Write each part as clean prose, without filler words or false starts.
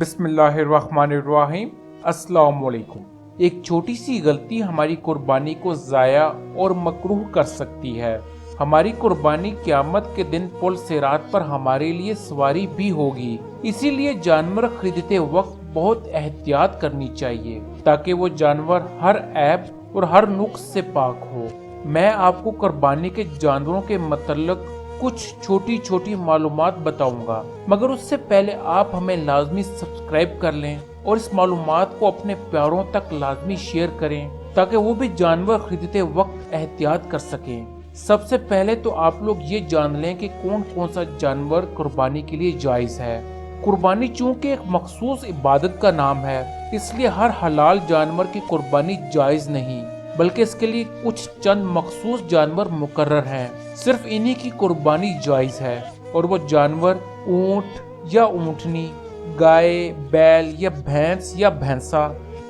बिस्मिल्लाहिर्रहमानिर्रहीम। अस्सलाम वालेकुम। एक छोटी सी गलती हमारी कुर्बानी को ज़ाया और मकरूह कर सकती है। हमारी कुर्बानी क़यामत के दिन पुल सिरात पर हमारे लिए सवारी भी होगी। इसीलिए जानवर खरीदते वक्त बहुत एहतियात करनी चाहिए ताकि वो जानवर हर ऐब और हर नुक्स से पाक हो। मैं आपको कुर्बानी के जानवरों के मतलब कुछ छोटी छोटी मालूमात बताऊंगा, मगर उससे पहले आप हमें लाजमी सब्सक्राइब कर लें और इस मालूमात को अपने प्यारों तक लाजमी शेयर करें ताकि वो भी जानवर खरीदते वक्त एहतियात कर सकें। सबसे पहले तो आप लोग ये जान लें कि कौन कौन सा जानवर कुर्बानी के लिए जायज़ है। कुर्बानी चूँकि एक मखसूस इबादत का नाम है, इसलिए हर हलाल जानवर की कुर्बानी जायज़ नहीं, बल्कि इसके लिए कुछ चंद मखसूस जानवर मुकर्रर हैं। सिर्फ इन्हीं की कुर्बानी जायज़ है और वो जानवर ऊँट या ऊँटनी, गाय, बैल या भैंस या भैंसा,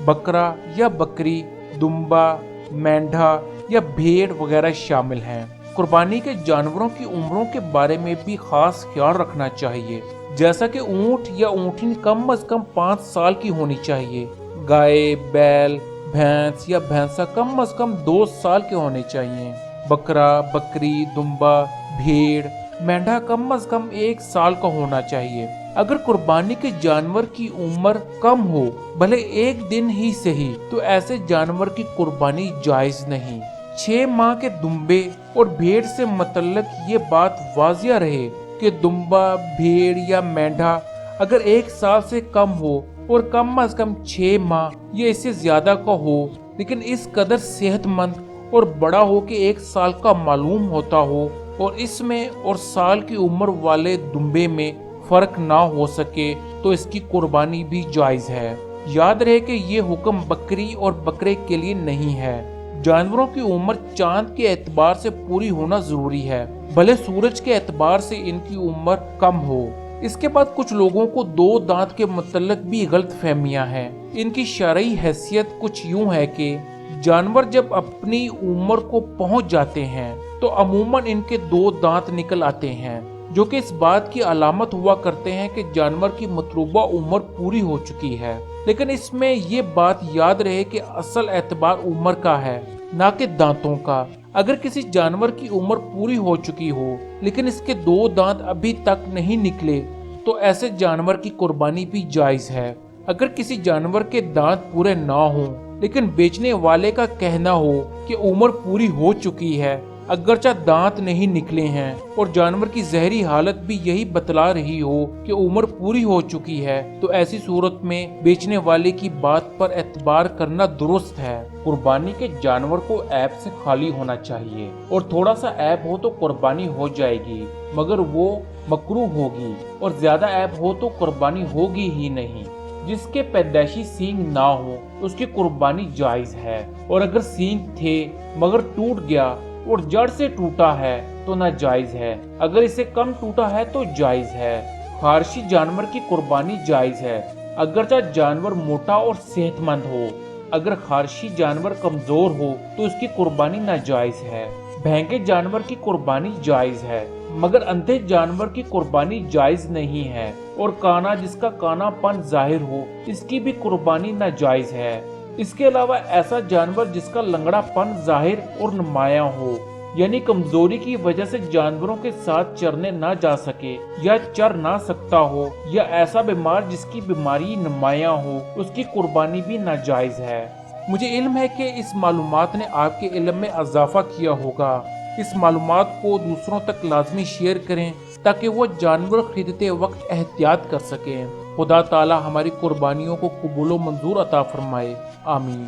बकरा या बकरी, दुम्बा, मेंढा या भेड़ वगैरह शामिल हैं। कुर्बानी के जानवरों की उम्रों के बारे में भी खास ख्याल रखना चाहिए, जैसा कि ऊँट या ऊँटनी कम से कम 5 साल की होनी चाहिए। गाय, बैल, भैंस या भैंसा कम से कम 2 साल के होने चाहिए। बकरा, बकरी, दुम्बा, भेड़, मेंढा कम से कम 1 साल का होना चाहिए। अगर कुर्बानी के जानवर की उम्र कम हो, भले 1 दिन ही सही, तो ऐसे जानवर की कुर्बानी जायज नहीं। 6 माह के दुम्बे और भेड़ से मुतल्लिक ये बात वाजिया रहे कि दुम्बा, भेड़ या मेंढा अगर 1 साल से कम हो और कम से कम 6 माह या इससे ज्यादा का हो, लेकिन इस कदर सेहतमंद और बड़ा हो कि 1 साल का मालूम होता हो और इसमें और साल की उम्र वाले दुम्बे में फर्क ना हो सके, तो इसकी कुर्बानी भी जायज है। याद रहे कि ये हुक्म बकरी और बकरे के लिए नहीं है। जानवरों की उम्र चांद के एतबार से पूरी होना जरूरी है, भले सूरज के एतबार से इनकी उम्र कम हो। इसके बाद कुछ लोगों को 2 दांत के मुतल्लिक भी गलत फहमियाँ हैं। इनकी शरई हैसियत कुछ यूं है कि जानवर जब अपनी उम्र को पहुंच जाते हैं तो अमूमन इनके 2 दांत निकल आते हैं, जो कि इस बात की अलामत हुआ करते हैं कि जानवर की मतलूबा उम्र पूरी हो चुकी है। लेकिन इसमें ये बात याद रहे कि असल एतबार उम्र का है, ना कि दांतों का। अगर किसी जानवर की उम्र पूरी हो चुकी हो लेकिन इसके 2 दांत अभी तक नहीं निकले, तो ऐसे जानवर की कुर्बानी भी जायज है। अगर किसी जानवर के दांत पूरे ना हो लेकिन बेचने वाले का कहना हो कि उम्र पूरी हो चुकी है, अगरचा दांत नहीं निकले हैं, और जानवर की जहरी हालत भी यही बतला रही हो कि उम्र पूरी हो चुकी है, तो ऐसी सूरत में बेचने वाले की बात पर एतबार करना दुरुस्त है। कुर्बानी के जानवर को ऐब से खाली होना चाहिए, और थोड़ा सा ऐब हो तो कुर्बानी हो जाएगी, मगर वो मकरूह होगी, और ज्यादा ऐब हो तो कुर्बानी होगी ही नहीं। जिसके पैदाइशी सींग ना हो उसकी कुर्बानी जायज है, और अगर सींग थे मगर टूट गया और जड़ से टूटा है तो नाजायज है। अगर इसे कम टूटा है तो जायज है। खारशी जानवर की कुर्बानी जायज है, अगरचा जानवर मोटा और सेहतमंद हो। अगर खारशी जानवर कमजोर हो तो उसकी कुर्बानी नाजायज है। भैंके जानवर की कुर्बानी जायज है, मगर अंधे जानवर की कुर्बानी जायज नहीं है। और काना जिसका कानापन जाहिर हो, इसकी भी कुर्बानी नाजायज है। इसके अलावा ऐसा जानवर जिसका लंगड़ापन जाहिर और नुमाया हो, यानी कमजोरी की वजह से जानवरों के साथ चरने ना जा सके या चर ना सकता हो, या ऐसा बीमार जिसकी बीमारी नुमाया हो, उसकी कुर्बानी भी नाजायज है। मुझे इल्म है कि इस मालूमात ने आपके इल्म में इजाफा किया होगा। इस मालूमात को दूसरों तक लाजमी शेयर करें ताकि वो जानवर खरीदते वक्त एहतियात कर सकें। खुदा ताला हमारी कुर्बानियों को कबूल व मंजूर अता फरमाए। आमीन।